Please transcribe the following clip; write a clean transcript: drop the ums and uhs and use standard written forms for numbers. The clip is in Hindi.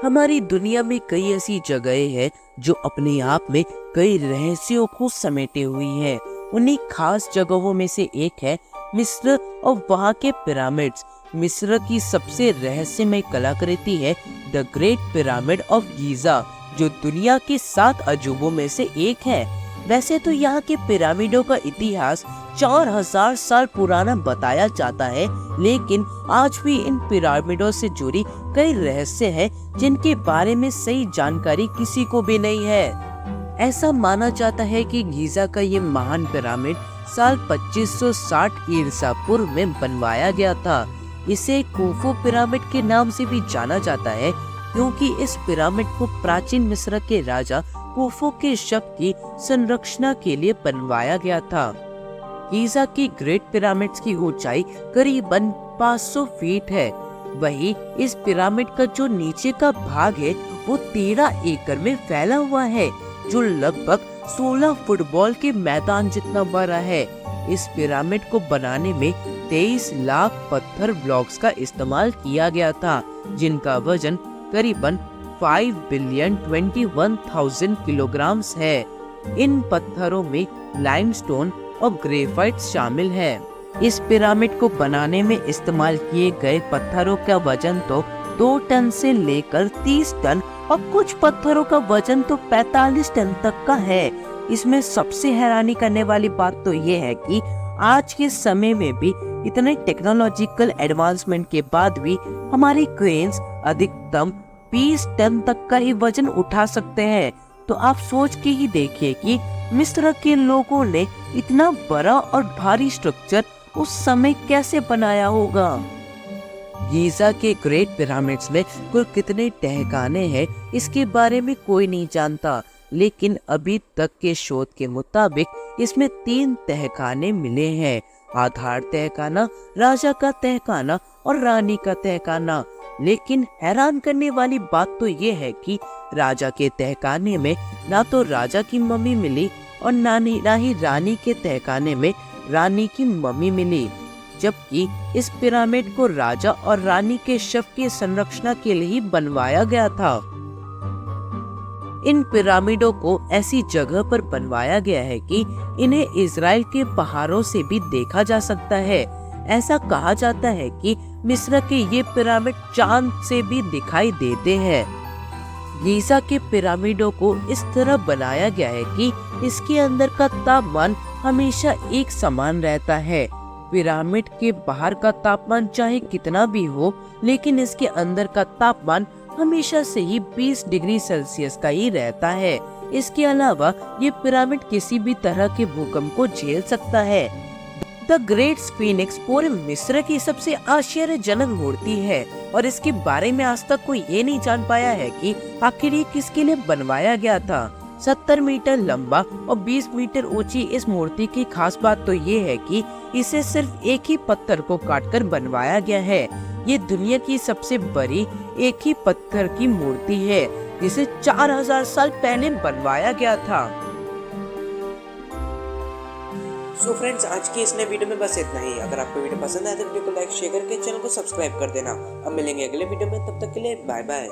हमारी दुनिया में कई ऐसी जगहें हैं जो अपने आप में कई रहस्यों को समेटे हुई है। उन्हीं खास जगहों में से एक है मिस्र और वहाँ के पिरामिड्स। मिस्र की सबसे रहस्यमय कलाकृति है the great pyramid of Giza, जो दुनिया के 7 अजूबों में से एक है। वैसे तो यहाँ के पिरामिडों का इतिहास 4000 साल पुराना बताया जाता है, लेकिन आज भी इन पिरामिडों से जुड़ी कई रहस्य हैं जिनके बारे में सही जानकारी किसी को भी नहीं है। ऐसा माना जाता है कि गीजा का ये महान पिरामिड साल 2560 ईसा पूर्व में बनवाया गया था। इसे खुफू पिरामिड के नाम से भी जाना जाता है, क्योंकि इस पिरामिड को प्राचीन मिस्र के राजा खुफू के शव की संरक्षण के लिए बनवाया गया था। गीजा की ग्रेट पिरामिड्स की ऊंचाई करीबन 500 फीट है। वहीं इस पिरामिड का जो नीचे का भाग है वो 13 एकड़ में फैला हुआ है, जो लगभग 16 फुटबॉल के मैदान जितना बड़ा है। इस पिरामिड को बनाने में 23 लाख पत्थर ब्लॉक्स का इस्तेमाल किया गया था, जिनका वजन करीबन 5,021,000 किलोग्राम्स है। इन पत्थरों में लाइमस्टोन और ग्रेफाइट शामिल है। इस पिरामिड को बनाने में इस्तेमाल किए गए पत्थरों का वजन तो 2 टन से लेकर 30 टन और कुछ पत्थरों का वजन तो 45 टन तक का है। इसमें सबसे हैरानी करने वाली बात तो ये है कि आज के समय में भी इतने टेक्नोलॉजिकल एडवांसमेंट के बाद भी हमारी क्रेन्स अधिकतम 20 टन तक का ही वजन उठा सकते हैं। तो आप सोच के ही देखिए कि मिस्र के लोगों ने इतना बड़ा और भारी स्ट्रक्चर उस समय कैसे बनाया होगा। गीजा के ग्रेट पिरामिड्स में कुल कितने तहखाने हैं इसके बारे में कोई नहीं जानता, लेकिन अभी तक के शोध के मुताबिक इसमें 3 तहखाने मिले हैं। आधार तहखाना, राजा का तहखाना और रानी का तहखाना। लेकिन हैरान करने वाली बात तो ये है कि राजा के तहखाने में ना तो राजा की मम्मी मिली और ना ही रानी के तहखाने में रानी की मम्मी मिली, जबकि इस पिरामिड को राजा और रानी के शव की संरक्षण के लिए ही बनवाया गया था। इन पिरामिडों को ऐसी जगह पर बनवाया गया है कि इन्हें इजराइल के पहाड़ों से भी देखा जा सकता है। ऐसा कहा जाता है कि मिस्र के ये पिरामिड चांद से भी दिखाई देते हैं। गीजा के पिरामिडों को इस तरह बनाया गया है कि इसके अंदर का तापमान हमेशा एक समान रहता है। पिरामिड के बाहर का तापमान चाहे कितना भी हो, लेकिन इसके अंदर का तापमान हमेशा से ही 20 डिग्री सेल्सियस का ही रहता है। इसके अलावा ये पिरामिड किसी भी तरह के भूकंप को झेल सकता है। द ग्रेट स्फिंक्स पूरे मिस्र की सबसे आश्चर्यजनक मूर्ति है और इसके बारे में आज तक कोई ये नहीं जान पाया है कि आखिर ये किसके लिए बनवाया गया था। 70 मीटर लंबा और 20 मीटर ऊंची इस मूर्ति की खास बात तो ये है कि इसे सिर्फ एक ही पत्थर को काटकर बनवाया गया है। ये दुनिया की सबसे बड़ी एक ही पत्थर की मूर्ति है, जिसे 4000 साल पहले बनवाया गया था। सो फ्रेंड्स, आज की इस नए वीडियो में बस इतना ही। अगर आपको वीडियो पसंद आए तो वीडियो को लाइक शेयर करके चैनल को सब्सक्राइब कर देना। अब मिलेंगे अगले वीडियो में, तब तक के लिए बाय बाय।